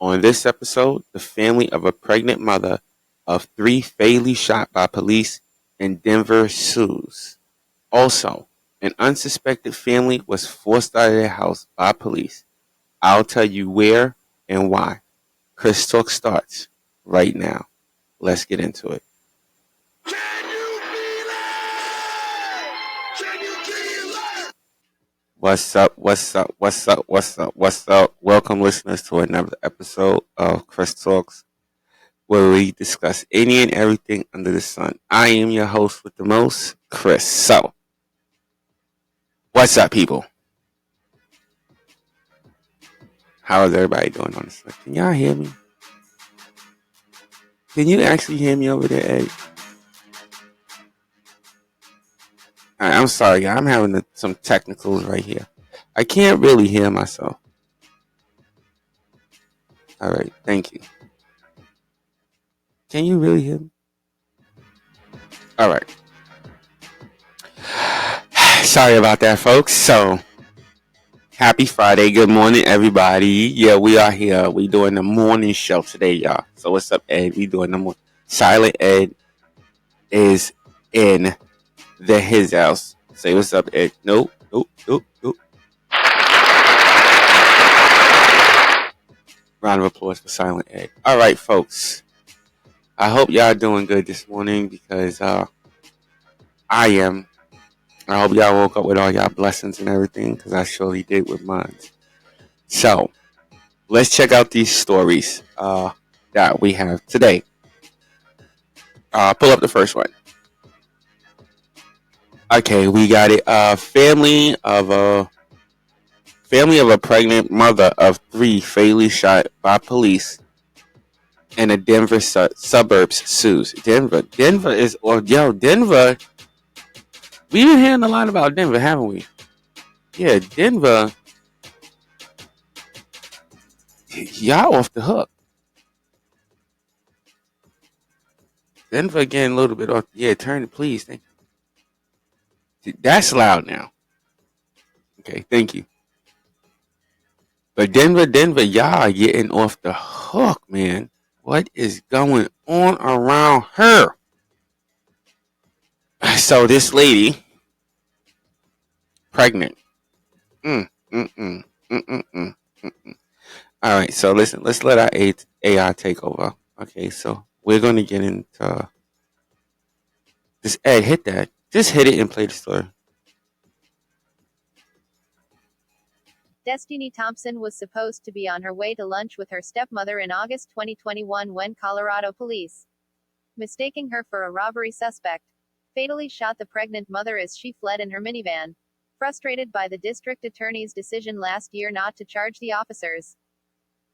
On this episode, the family of a pregnant mother of three fatally shot by police in Denver sues. Also, an unsuspected family was forced out of their house by police. I'll tell you where and why. Chris Talk starts right now. Let's get into it. What's up? What's up? What's up? What's up? What's up? Welcome, listeners, to another episode of Chris Talks, where we discuss any and everything under the sun. I am your host with the most, Chris. So, what's up, people? How is everybody doing on this? Can y'all hear me? Can you actually hear me over there, Eddie? I'm sorry, I'm having some technicals right here. I can't really hear myself. All right, thank you. Can you really hear me? All right. Sorry about that, folks. So, happy Friday. Good morning, everybody. Yeah, we are here. We doing the morning show today, y'all. So, what's up, Ed? We doing the morning. Silent Ed is in his house. Say what's up, Ed. Nope. Round of applause for Silent Ed. All right, folks. I hope y'all doing good this morning because I am. I hope y'all woke up with all y'all blessings and everything because I surely did with mine. So, let's check out these stories that we have today. Pull up the first one. Okay, we got it. Family of a pregnant mother of three fatally shot by police in a Denver suburbs sues. Denver is, Denver. We've been hearing a lot about Denver, haven't we? Yeah, Denver. Y'all off the hook. Denver getting a little bit off. Yeah, turn it, please. Thank you. That's loud now. Okay, thank you. But Denver, y'all getting off the hook, man. What is going on around her? So this lady, pregnant. Mm, mm, mm, mm, mm, mm, mm, mm. All right, so listen, let's let our AI take over. Okay, so we're going to get into this. Ed, hit that. Just hit it and play the story. Destiny Thompson was supposed to be on her way to lunch with her stepmother in August 2021 when Colorado police, mistaking her for a robbery suspect, fatally shot the pregnant mother as she fled in her minivan. Frustrated by the district attorney's decision last year not to charge the officers,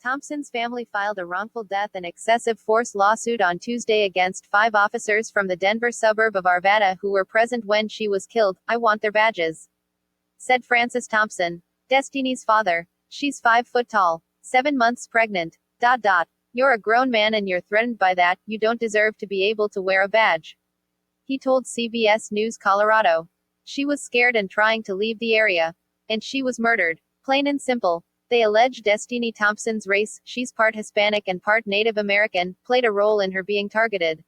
Thompson's family filed a wrongful death and excessive force lawsuit on Tuesday against 5 officers from the Denver suburb of Arvada who were present when she was killed. "I want their badges," said Francis Thompson, Destiny's father. "She's 5 foot tall, 7 months pregnant. You're a grown man and you're threatened by that. You don't deserve to be able to wear a badge," he told CBS News Colorado. "She was scared and trying to leave the area. And she was murdered. Plain and simple." They allege Destiny Thompson's race, she's part Hispanic and part Native American, played a role in her being targeted.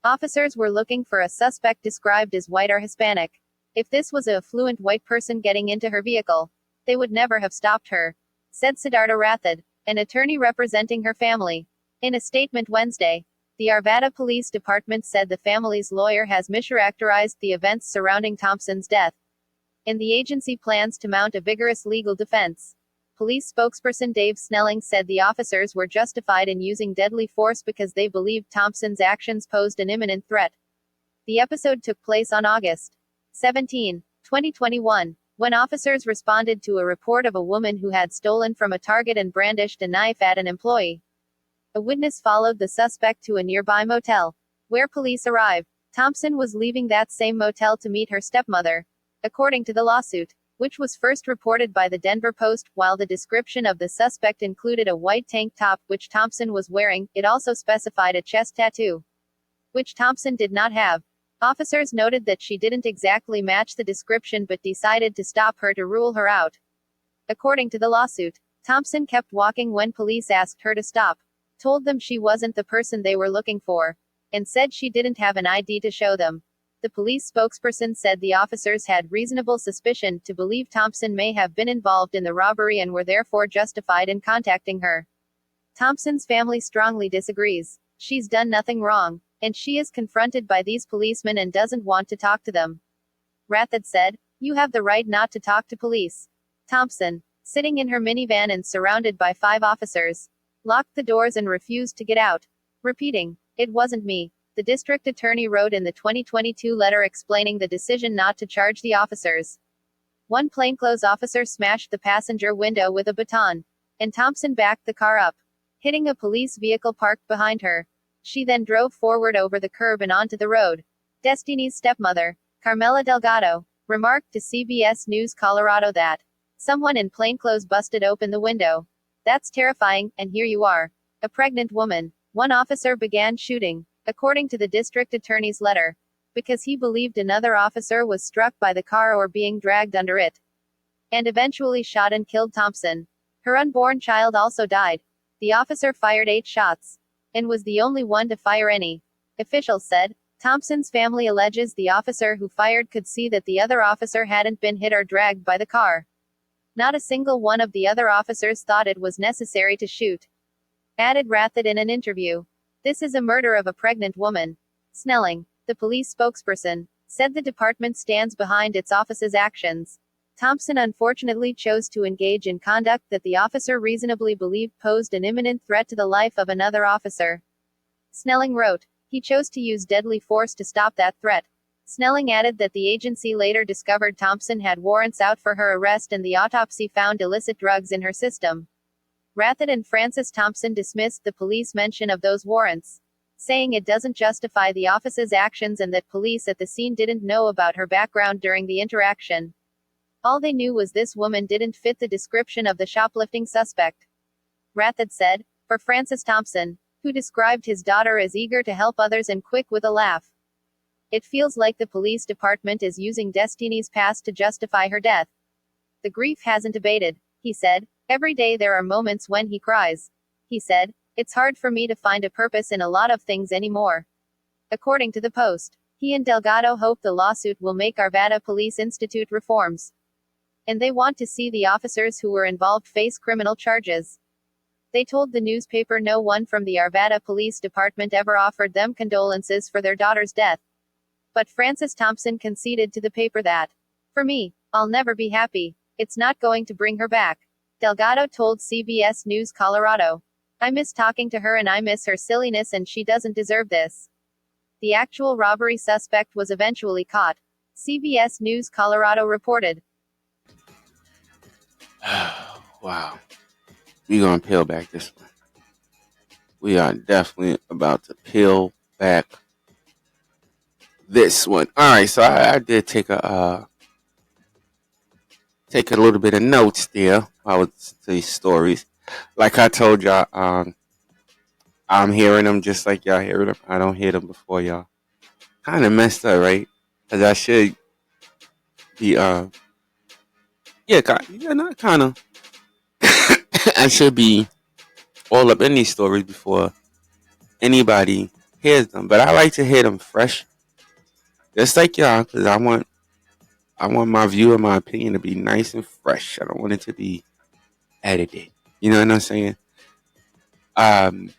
Officers were looking for a suspect described as white or Hispanic. If this was a affluent white person getting into her vehicle, they would never have stopped her, said Siddhartha Rathod, an attorney representing her family. In a statement Wednesday, the Arvada Police Department said the family's lawyer has mischaracterized the events surrounding Thompson's death, and the agency plans to mount a vigorous legal defense. Police spokesperson Dave Snelling said the officers were justified in using deadly force because they believed Thompson's actions posed an imminent threat. The episode took place on August 17, 2021, when officers responded to a report of a woman who had stolen from a Target and brandished a knife at an employee. A witness followed the suspect to a nearby motel, where police arrived. Thompson was leaving that same motel to meet her stepmother, according to the lawsuit, which was first reported by the Denver Post. While the description of the suspect included a white tank top, which Thompson was wearing, it also specified a chest tattoo, which Thompson did not have. Officers noted that she didn't exactly match the description but decided to stop her to rule her out. According to the lawsuit, Thompson kept walking when police asked her to stop, told them she wasn't the person they were looking for, and said she didn't have an ID to show them. The police spokesperson said the officers had reasonable suspicion to believe Thompson may have been involved in the robbery and were therefore justified in contacting her. Thompson's family strongly disagrees. She's done nothing wrong, and she is confronted by these policemen and doesn't want to talk to them. Rathod said, "You have the right not to talk to police." Thompson, sitting in her minivan and surrounded by 5 officers, locked the doors and refused to get out, repeating, "It wasn't me." The district attorney wrote in the 2022 letter explaining the decision not to charge the officers. One plainclothes officer smashed the passenger window with a baton, and Thompson backed the car up, hitting a police vehicle parked behind her. She then drove forward over the curb and onto the road. Destiny's stepmother, Carmela Delgado, remarked to CBS News Colorado that someone in plainclothes busted open the window. "That's terrifying, and here you are, a pregnant woman." One officer began shooting, according to the district attorney's letter, because he believed another officer was struck by the car or being dragged under it, and eventually shot and killed Thompson. Her unborn child also died. The officer fired 8 shots, and was the only one to fire any. Officials said. Thompson's family alleges the officer who fired could see that the other officer hadn't been hit or dragged by the car. Not a single one of the other officers thought it was necessary to shoot. Added Rathod in an interview. "This is a murder of a pregnant woman." Snelling, the police spokesperson, said the department stands behind its office's actions. Thompson unfortunately chose to engage in conduct that the officer reasonably believed posed an imminent threat to the life of another officer. Snelling wrote, "He chose to use deadly force to stop that threat." Snelling added that the agency later discovered Thompson had warrants out for her arrest and the autopsy found illicit drugs in her system. Rathod and Francis Thompson dismissed the police mention of those warrants, saying it doesn't justify the office's actions and that police at the scene didn't know about her background during the interaction. All they knew was this woman didn't fit the description of the shoplifting suspect. Rathod said, for Francis Thompson, who described his daughter as eager to help others and quick with a laugh. "It feels like the police department is using Destiny's past to justify her death. The grief hasn't abated," he said. "Every day there are moments when he cries." He said, "It's hard for me to find a purpose in a lot of things anymore." According to the Post, he and Delgado hope the lawsuit will make Arvada Police institute reforms. And they want to see the officers who were involved face criminal charges. They told the newspaper no one from the Arvada Police Department ever offered them condolences for their daughter's death. But Francis Thompson conceded to the paper that, "For me, I'll never be happy. It's not going to bring her back." Delgado told CBS News Colorado, "I miss talking to her and I miss her silliness and she doesn't deserve this." The actual robbery suspect was eventually caught. CBS News Colorado reported. Wow. We're going to peel back this one. We are definitely about to peel back this one. All right, so I did take a little bit of notes there. I would these stories. Like I told y'all, I'm hearing them just like y'all hear them. I don't hear them before y'all. Kind of messed up, right? Because I should be, not kind of. I should be all up in these stories before anybody hears them. But I like to hear them fresh, just like y'all, because I want my view and my opinion to be nice and fresh. I don't want it to be edited. You know what I'm saying? Um,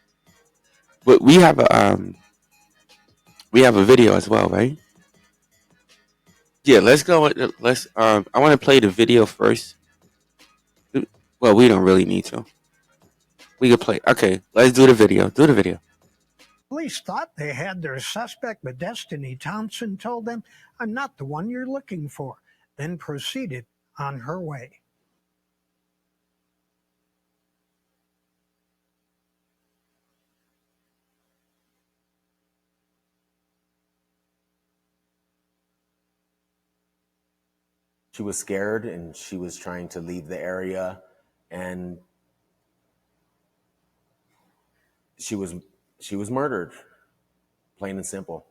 but we have a video as well, right? Yeah, let's go. Let's. I want to play the video first. Well, we don't really need to. We can play. Okay, let's do the video. Do the video. Police thought they had their suspect, but Destiny Thompson told them, "I'm not the one you're looking for," then proceeded on her way. She was scared and she was trying to leave the area, and she was murdered, plain and simple.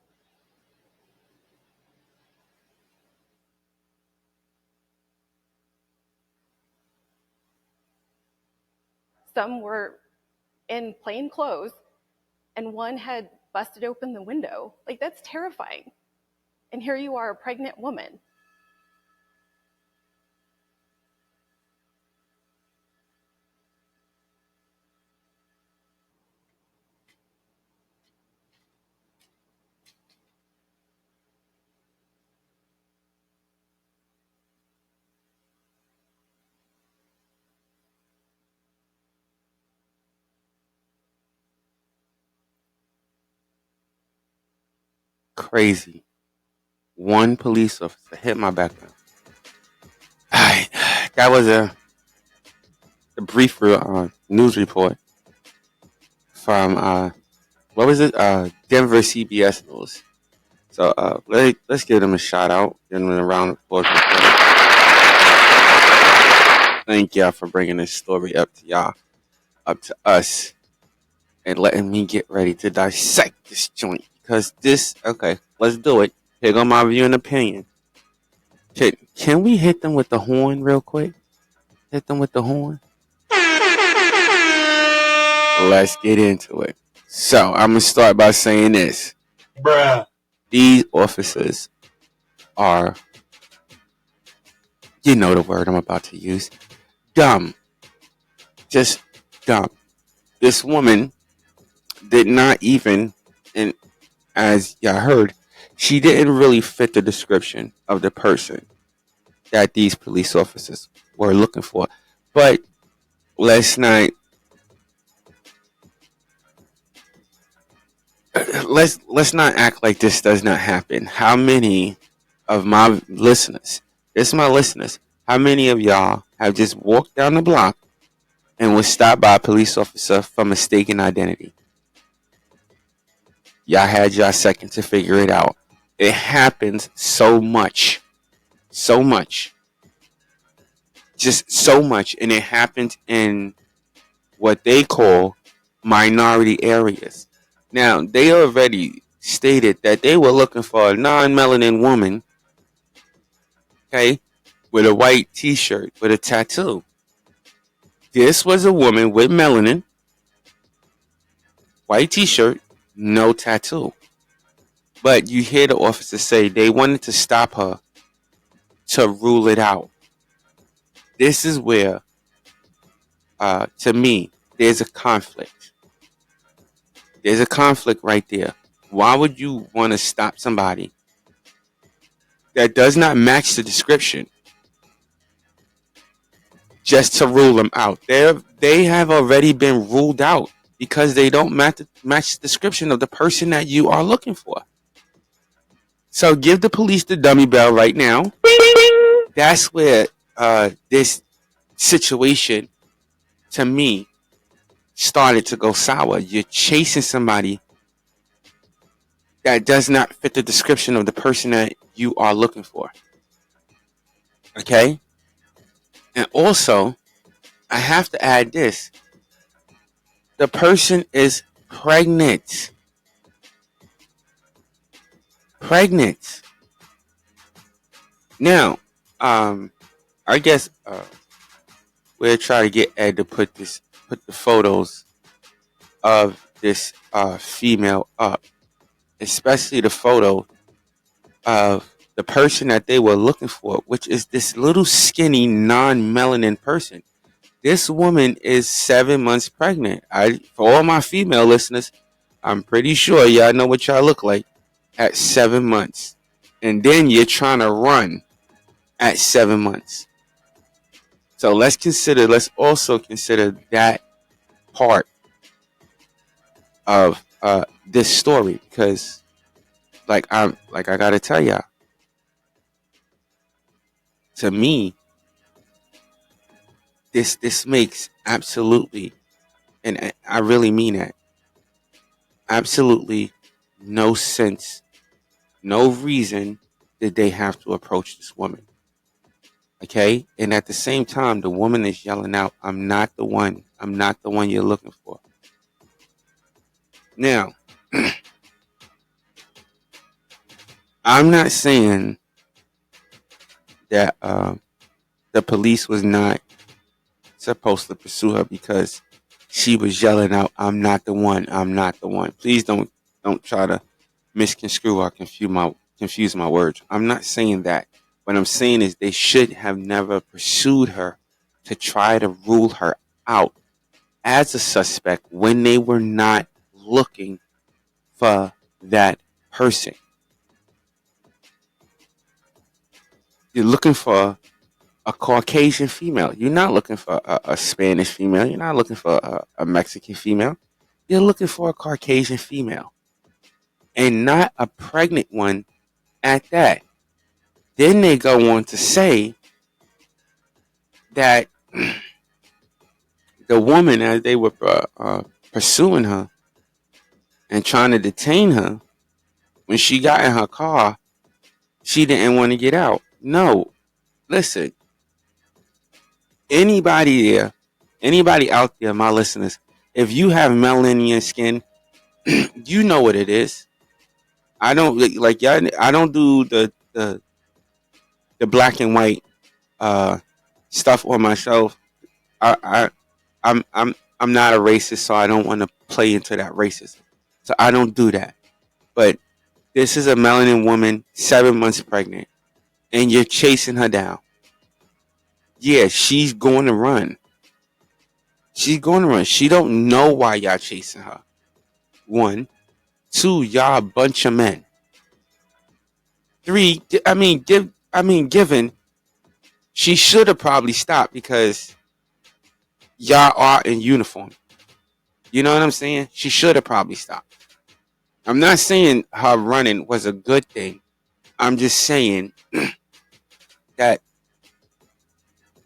Some were in plain clothes, and one had busted open the window. Like, that's terrifying. And here you are, a pregnant woman. Crazy. One police officer hit my background. Alright, that was a brief news report from what was it? Denver CBS News. So let's give them a shout out. Give them a round of applause. Thank y'all for bringing this story up to us, and letting me get ready to dissect this joint. Because okay, let's do it. Here go my view and opinion. Can we hit them with the horn real quick? Hit them with the horn. Let's get into it. So I'm gonna start by saying this. Bruh. These officers are, you know the word I'm about to use, dumb. Just dumb. This woman did not even, and as y'all heard, she didn't really fit the description of the person that these police officers were looking for. But let's not let's not act like this does not happen. How many of my listeners, this is my listeners, how many of y'all have just walked down the block and was stopped by a police officer for mistaken identity? Y'all had y'all second to figure it out. It happens so much. So much. Just so much. And it happens in what they call minority areas. Now, they already stated that they were looking for a non-melanin woman, okay, with a white t-shirt with a tattoo. This was a woman with melanin, white t-shirt, no tattoo. But you hear the officer say they wanted to stop her to rule it out. This is where, to me, there's a conflict. There's a conflict right there. Why would you want to stop somebody that does not match the description just to rule them out? They have already been ruled out because they don't match the description of the person that you are looking for. So give the police the dummy bell right now. That's where this situation, to me, started to go sour. You're chasing somebody that does not fit the description of the person that you are looking for. Okay? And also, I have to add this. The person is pregnant. Pregnant. Now, I guess we'll try to get Ed to put the photos of this female up, especially the photo of the person that they were looking for, which is this little skinny non-melanin person. This woman is 7 months pregnant. For all my female listeners, I'm pretty sure y'all know what y'all look like at 7 months. And then you're trying to run at 7 months. So let's also consider that part of this story, because I gotta tell y'all, to me, this makes absolutely, and I really mean that, absolutely no sense, no reason that they have to approach this woman. Okay? And at the same time, the woman is yelling out, I'm not the one you're looking for. Now, I'm not saying that the police was not supposed to pursue her, because she was yelling out, "I'm not the one. I'm not the one." Please don't try to misconstrue or confuse my words. I'm not saying that. What I'm saying is they should have never pursued her to try to rule her out as a suspect when they were not looking for that person. You're looking for a Caucasian female. You're not looking for a Spanish female. You're not looking for a Mexican female. You're looking for a Caucasian female and not a pregnant one at that. Then they go on to say that the woman, as they were pursuing her and trying to detain her, when she got in her car, she didn't want to get out. No, listen, anybody out there, my listeners, if you have melanin in your skin, you know what it is. I don't like y'all. I don't do the black and white stuff on myself. I I'm not a racist, so I don't want to play into that racism. So I don't do that. But this is a melanin woman, 7 months pregnant, and you're chasing her down. Yeah, she's going to run. She's going to run. She don't know why y'all chasing her. One, two, y'all a bunch of men. Three, given she should have probably stopped because y'all are in uniform. You know what I'm saying? She should have probably stopped. I'm not saying her running was a good thing. I'm just saying that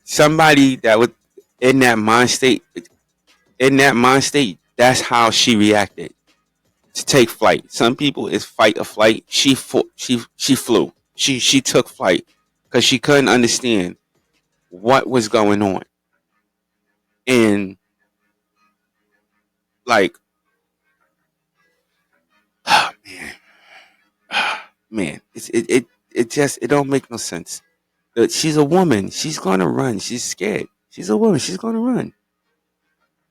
somebody that was in that mind state, that's how she reacted to take flight. Some people is fight or flight. She flew. She took flight because she couldn't understand what was going on. And like, oh man, man, it don't make no sense. She's a woman. She's gonna run. She's scared. She's a woman. She's gonna run.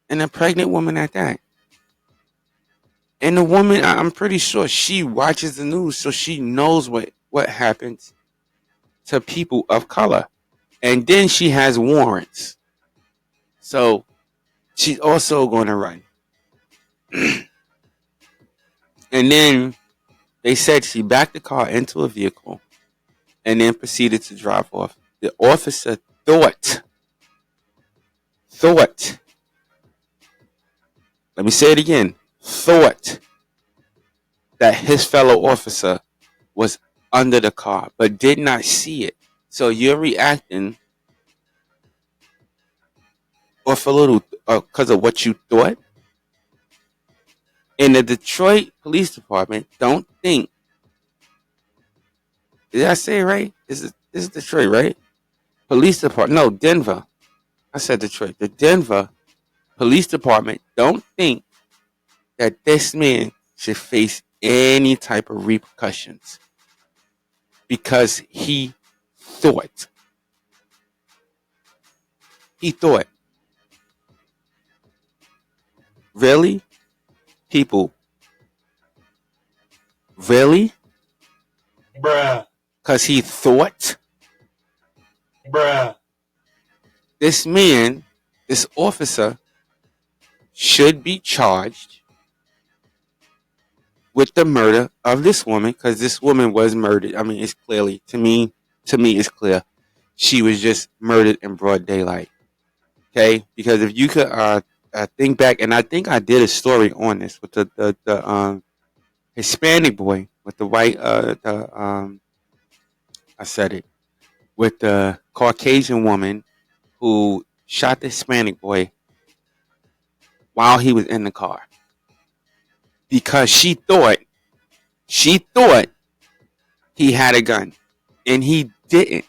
And a pregnant woman at that. And the woman, I'm pretty sure she watches the news, so she knows what happens to people of color. And then she has warrants. So she's also going to run. And then they said she backed the car into a vehicle and then proceeded to drive off. The officer thought, let me say it again, thought that his fellow officer was under the car, but did not see it. So you're reacting off a little because of what you thought. In the Detroit Police Department, don't think. Did I say it right? This is Detroit, right? Police Department. No, Denver. I said Detroit. The Denver Police Department don't think that this man should face any type of repercussions because he thought. He thought. Really? People. Really? Bruh. Because he thought. Bruh. This man, this officer, should be charged with the murder of this woman because this woman was murdered. I mean, it's clearly, to me, it's clear. She was just murdered in broad daylight. Okay? Because if you could think back, and I think I did a story on this with the Hispanic boy with the white, I said it, with the Caucasian woman who shot the Hispanic boy while he was in the car. Because she thought he had a gun. And he didn't.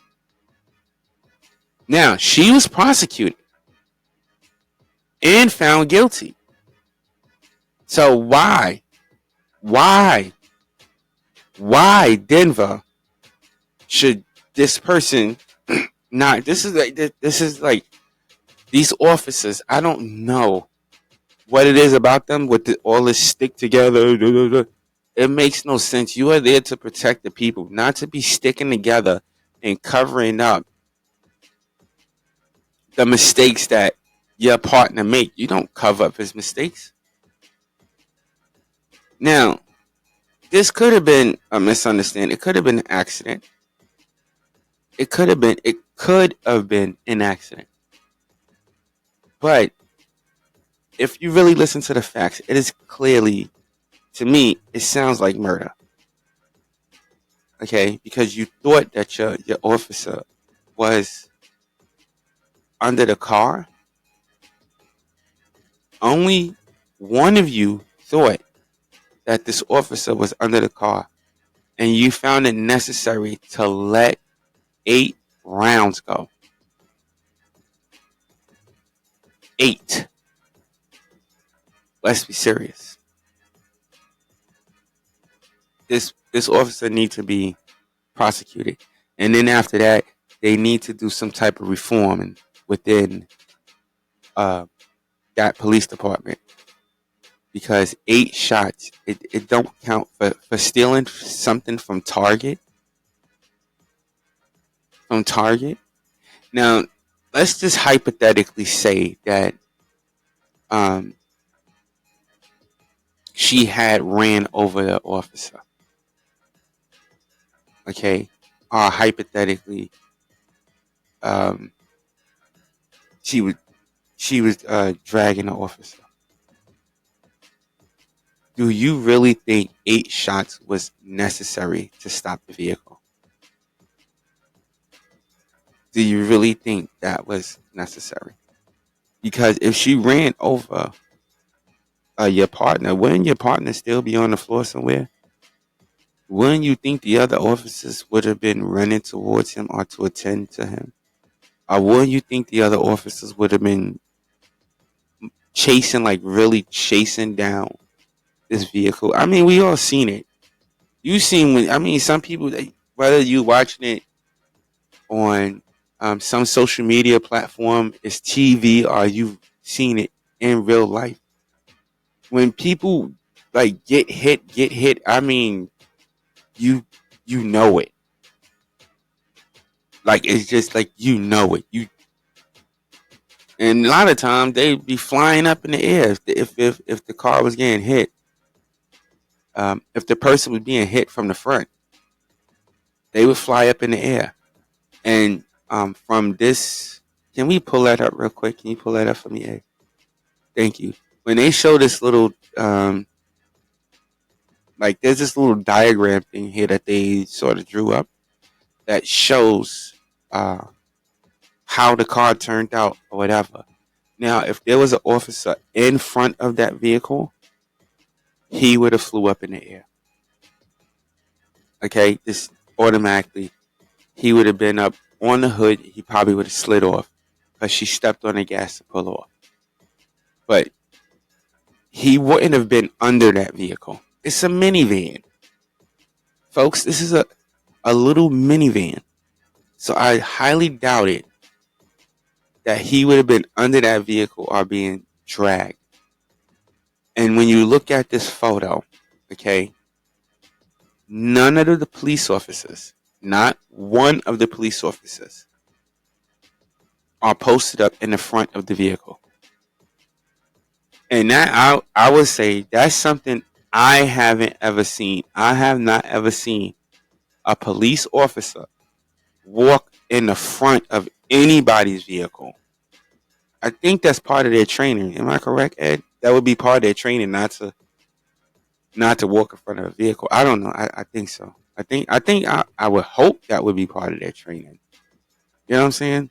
Now, she was prosecuted and found guilty. So why Denver should this person not, this is like these officers, I don't know what it is about them with all this stick together. It makes no sense. You are there to protect the people, not to be sticking together and covering up the mistakes that your partner make. You don't cover up his mistakes. Now, this could have been a misunderstanding. It could have been an accident. It could have been an accident. But if you really listen to the facts, it is clearly, to me, it sounds like murder. Okay, because you thought that your officer was under the car. Only one of you thought that this officer was under the car, and you found it necessary to let 8 rounds go. 8. Let's be serious. This officer needs to be prosecuted, and then after that, they need to do some type of reform within that police department, because 8 shots, it don't count for stealing something from Target. Now, let's just hypothetically say that she had ran over the officer. Okay, or hypothetically, she was dragging the officer. Do you really think 8 shots was necessary to stop the vehicle? Do you really think that was necessary? Because if she ran over your partner, wouldn't your partner still be on the floor somewhere? Wouldn't you think the other officers would have been running towards him or to attend to him? Or wouldn't you think the other officers would have been really chasing down this vehicle? I mean, we all seen it. You seen some people, whether you watching it on some social media platform, it's TV, or you've seen it in real life. When people get hit, I mean, you know it. It's just it. And a lot of times they'd be flying up in the air if the car was getting hit. If the person was being hit from the front, they would fly up in the air. And from this, can we pull that up real quick? Can you pull that up for me, Ed? Thank you. When they show this little, there's this little diagram thing here that they sort of drew up that shows how the car turned out or whatever. Now, if there was an officer in front of that vehicle, he would have flew up in the air. Okay, this automatically, he would have been up on the hood. He probably would have slid off because she stepped on the gas to pull off. But he wouldn't have been under that vehicle. It's a minivan. Folks, this is a little minivan. So I highly doubt it that he would have been under that vehicle or being dragged. And when you look at this photo, okay, none of the police officers, not one of the police officers, are posted up in the front of the vehicle. And that, I would say, that's something I haven't ever seen. I have not ever seen a police officer walk in the front of anybody's vehicle. I think that's part of their training. Am I correct, Ed? That would be part of their training, not to walk in front of a vehicle. I don't know. I think so. I would hope that would be part of their training. You know what I'm saying?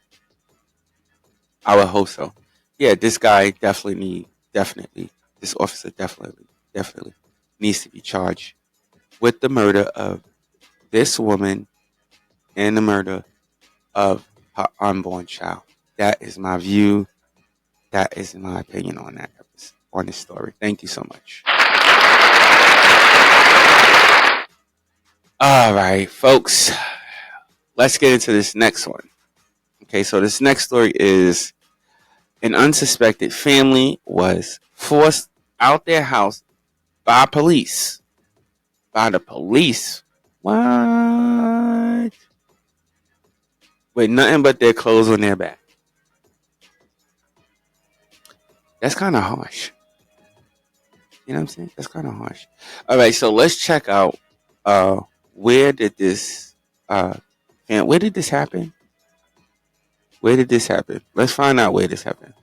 I would hope so. Yeah, this guy this officer definitely needs to be charged with the murder of this woman and the murder of her unborn child. That is my view. That is my opinion on this story. Thank you so much. All right, folks. Let's get into this next one. Okay, so this next story is An unsuspected family was forced out their house by police. By the police. What? With nothing but their clothes on their back. That's kind of harsh. You know what I'm saying? That's kind of harsh. All right, so let's check out where did this where did this happen? Where did this happen? Let's find out where this happened.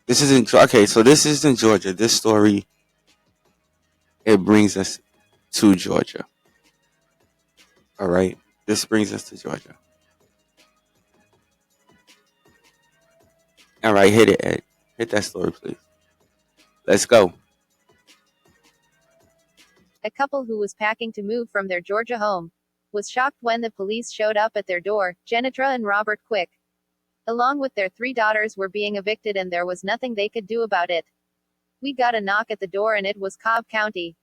This is so this is in Georgia. This story, it brings us to Georgia. All right. This brings us to Georgia. All right, hit it, Ed. Hit that story, please. Let's go. A couple who was packing to move from their Georgia home was shocked when the police showed up at their door. Jenitra and Robert Quick, along with their 3 daughters, were being evicted and there was nothing they could do about it. We got a knock at the door and it was Cobb County.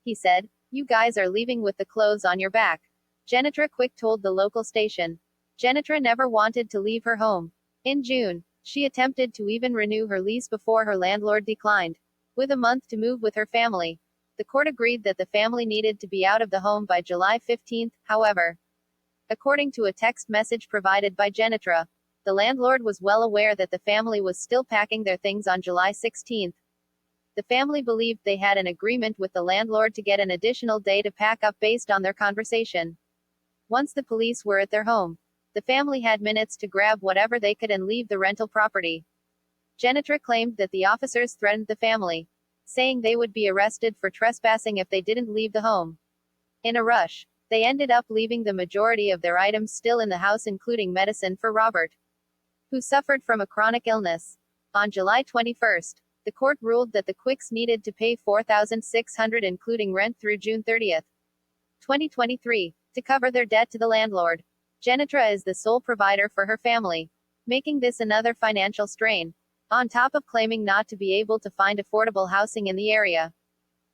He said, "You guys are leaving with the clothes on your back." Jenitra Quick told the local station. Jenitra never wanted to leave her home. In June, she attempted to even renew her lease before her landlord declined. With a month to move with her family, the court agreed that the family needed to be out of the home by July 15, however. According to a text message provided by Jenitra, the landlord was well aware that the family was still packing their things on July 16. The family believed they had an agreement with the landlord to get an additional day to pack up based on their conversation. Once the police were at their home, the family had minutes to grab whatever they could and leave the rental property. Jenitra claimed that the officers threatened the family, saying they would be arrested for trespassing if they didn't leave the home. In a rush, they ended up leaving the majority of their items still in the house, including medicine for Robert, who suffered from a chronic illness. On July 21, the court ruled that the Quicks needed to pay $4,600 including rent through June 30, 2023, to cover their debt to the landlord. Jenitra is the sole provider for her family, making this another financial strain, on top of claiming not to be able to find affordable housing in the area.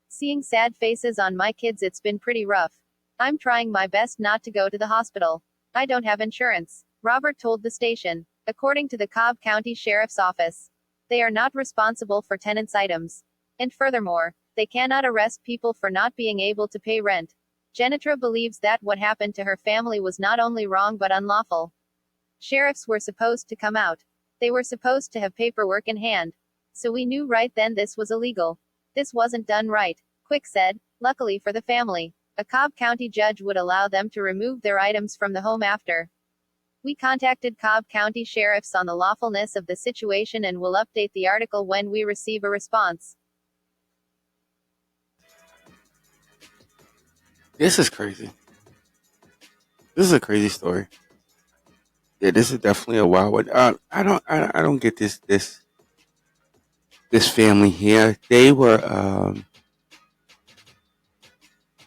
"Seeing sad faces on my kids, it's been pretty rough. I'm trying my best not to go to the hospital. I don't have insurance," Robert told the station. According to the Cobb County Sheriff's Office, they are not responsible for tenants' items. And furthermore, they cannot arrest people for not being able to pay rent. Jenitra believes that what happened to her family was not only wrong but unlawful. Sheriffs were supposed to come out. They were supposed to have paperwork in hand. So we knew right then this was illegal. This wasn't done right, Quick said. Luckily for the family, a Cobb County judge would allow them to remove their items from the home after. We contacted Cobb County sheriffs on the lawfulness of the situation and will update the article when we receive a response. This is crazy. This is a crazy story. Yeah, this is definitely a wild one. I don't get this family here. They were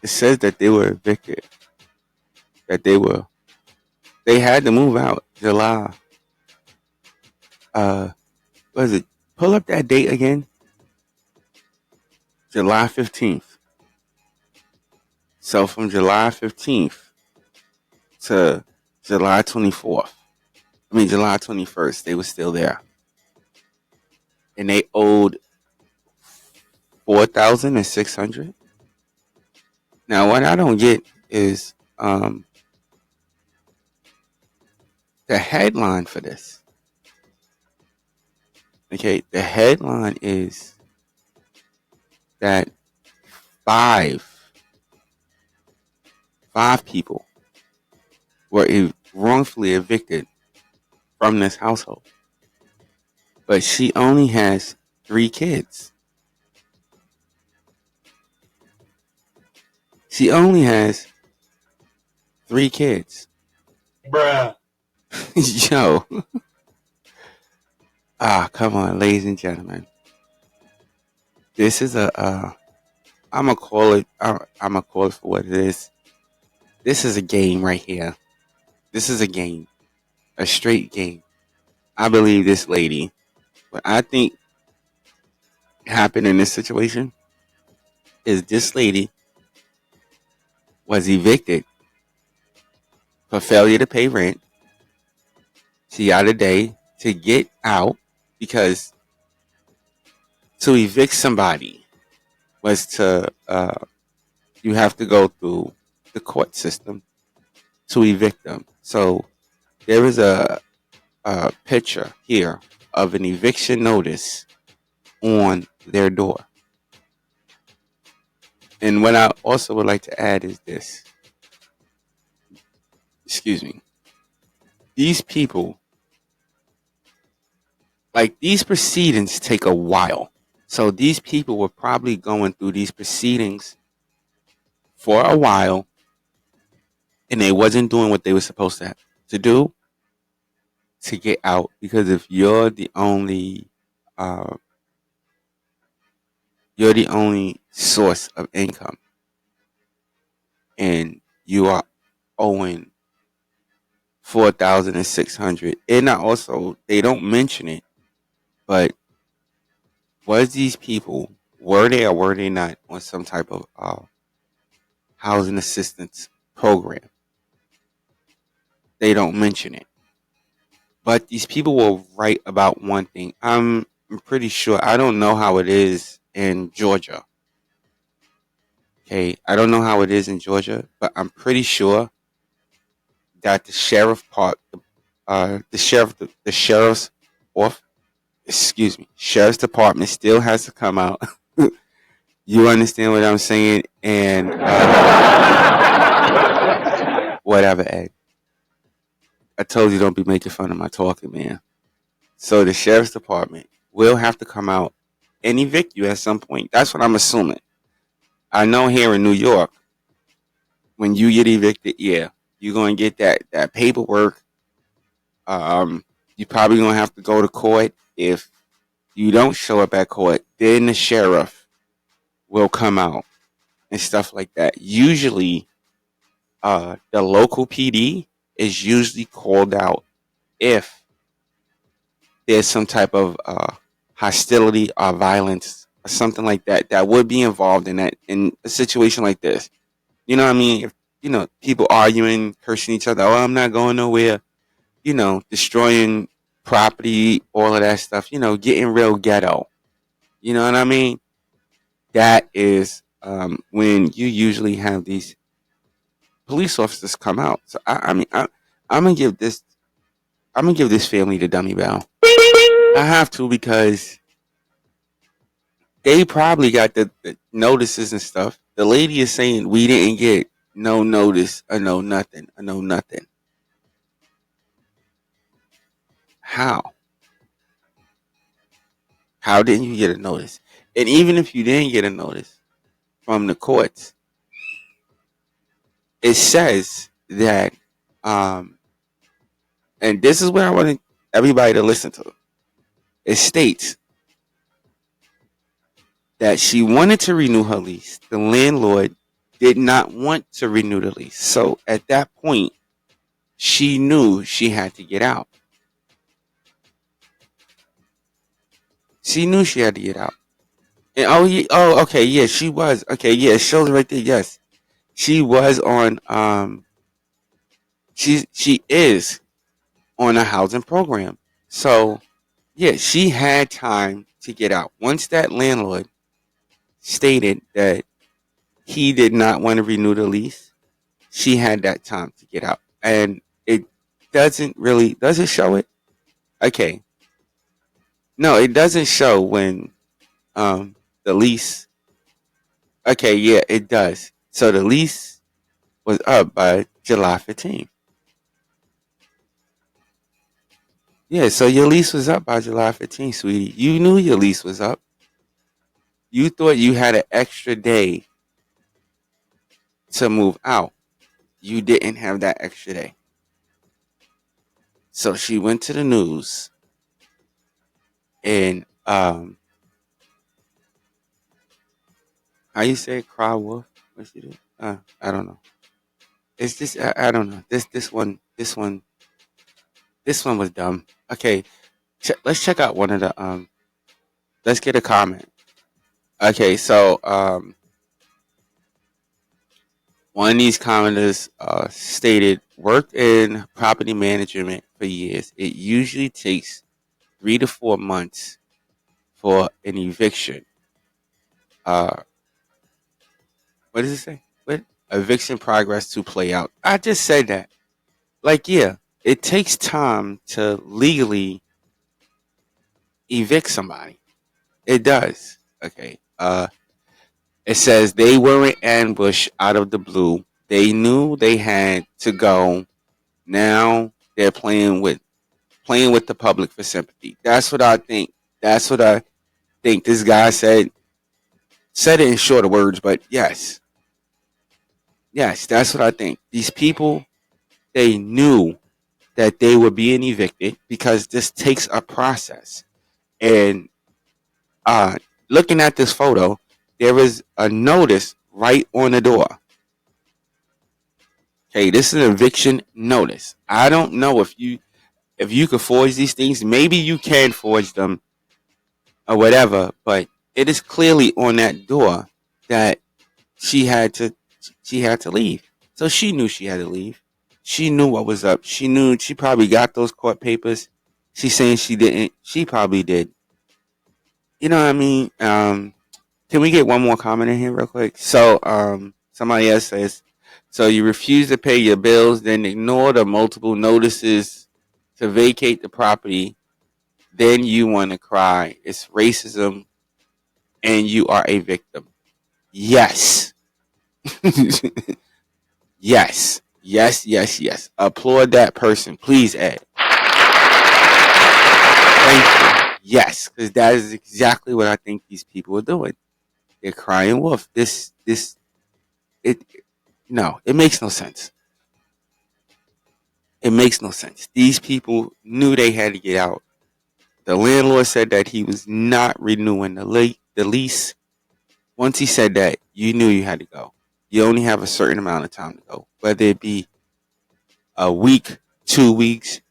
it says that they were evicted. That they had to move out July. What is it? Pull up that date again. July 15th. So from July 15th to July 24th. July 21st, they were still there. And they owed $4,600. Now, what I don't get is the headline for this. Okay, the headline is that five people were wrongfully evicted from this household. But she only has 3 kids. She only has 3 kids. Bruh. Yo. Come on, ladies and gentlemen. This is I'm gonna call it for what it is. This is a game right here. This is a game. A straight game. I believe this lady. What I think happened in this situation is this lady was evicted for failure to pay rent. She got a day to get out because to evict somebody was to you have to go through the court system to evict them. So there is a picture here of an eviction notice on their door. And what I also would like to add is this. Excuse me. These people, like these proceedings take a while. So these people were probably going through these proceedings for a while and they wasn't doing what they were supposed to do to get out, because if uh, you're the only source of income and you are owing 4,600. And I also, they don't mention it, but was these people, were they or were they not on some type of housing assistance program? They don't mention it. But these people were right about one thing. I'm pretty sure, I don't know how it is in Georgia. Okay, I don't know how it is in Georgia, but I'm pretty sure that the sheriff's off, sheriff's department still has to come out. You understand what I'm saying? And whatever, Ed. I told you don't be making fun of my talking, man. So the sheriff's department will have to come out and evict you at some point. That's what I'm assuming. I know here in New York, when you get evicted, yeah, you're gonna get that paperwork. You probably gonna have to go to court. If you don't show up at court, then the sheriff will come out and stuff like that. Usually, the local PD is usually called out if there's some type of hostility or violence or something like that that would be involved in a situation like this. You know what I mean? If, people arguing, cursing each other, oh, I'm not going nowhere, destroying property, all of that stuff, getting real ghetto. You know what I mean? That is when you usually have these police officers come out. So I'm gonna give this family the dummy bell. I have to, because they probably got the notices and stuff. The lady is saying we didn't get no notice or no nothing or no nothing. How? How didn't you get a notice? And even if you didn't get a notice from the courts, it says that, and this is where I want everybody to listen to. It states that she wanted to renew her lease. The landlord did not want to renew the lease. So at that point, she knew she had to get out. She knew she had to get out. And okay, yeah, she was. Okay, yeah, it shows right there. Yes, she was on. She is on a housing program. So yeah, she had time to get out. Once that landlord stated that he did not want to renew the lease, she had that time to get out. And it does it show it? Okay. No, it doesn't show when the lease. Okay, yeah, it does. So the lease was up by July 15th. Yeah, so your lease was up by July 15th, sweetie. You knew your lease was up. You thought you had an extra day to move out. You didn't have that extra day. So she went to the news and how you say it, cry wolf? What she did? I don't know. It's just I don't know. This one was dumb. Okay, let's check out one of the let's get a comment. Okay, so one of these commenters stated, worked in property management for years. It usually takes 3 to 4 months for an eviction. What does it say? What? Eviction progress to play out. I just said that. Like, yeah, it takes time to legally evict somebody. It does. Okay. It says they weren't ambushed out of the blue. They knew they had to go. Now they're playing with the public for sympathy. That's what I think. That's what I think this guy said it in shorter words, but yes. Yes, that's what I think. These people, they knew that they were being evicted because this takes a process. And uh, looking at this photo, there is a notice right on the door. Okay, this is an eviction notice. I don't know if you could forge these things. Maybe you can forge them or whatever, but it is clearly on that door that she had to leave. So she knew she had to leave. She knew what was up. She knew she probably got those court papers. She's saying she didn't. She probably did. You know what I mean? Can we get one more comment in here real quick? So somebody else says, so you refuse to pay your bills, then ignore the multiple notices to vacate the property, then you want to cry. It's racism and you are a victim. Yes. Yes. Yes, yes, yes. Applaud that person. Please, Ed. Thank you. Yes, because that is exactly what I think these people are doing. They're crying wolf. It, no, it makes no sense. It makes no sense. These people knew they had to get out. The landlord said that he was not renewing the lease. Once he said that, you knew you had to go. You only have a certain amount of time to go, whether it be a week, 2 weeks,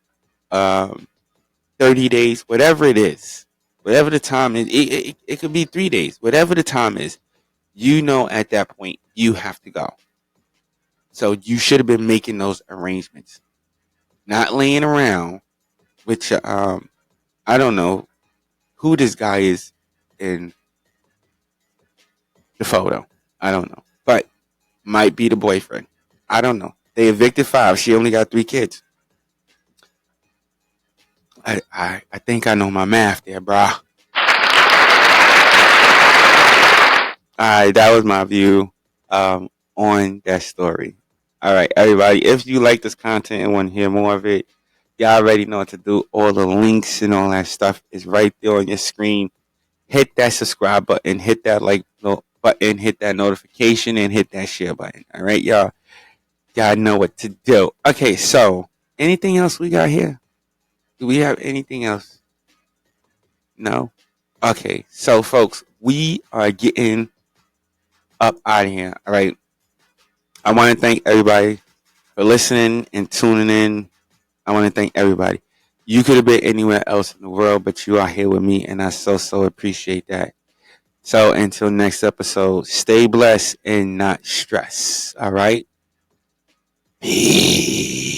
30 days, whatever it is, whatever the time is. It could be 3 days, whatever the time is. You know, at that point, you have to go. So you should have been making those arrangements, not laying around. Which I don't know who this guy is in the photo. I don't know, but might be the boyfriend. I don't know. They evicted 5. She only got 3 kids. I think I know my math there, brah. Alright, that was my view on that story. Alright, everybody, if you like this content and want to hear more of it, y'all already know what to do. All the links and all that stuff is right there on your screen. Hit that subscribe button, hit that like button, hit that notification, and hit that share button. Alright, y'all. Y'all know what to do. Okay, so anything else we got here? Do we have anything else? No? Okay, so folks, we are getting up out of here. All right. I want to thank everybody for listening and tuning in. I want to thank everybody. You could have been anywhere else in the world, but you are here with me, and I so appreciate that. So until next episode, stay blessed and not stress. All right. Peace.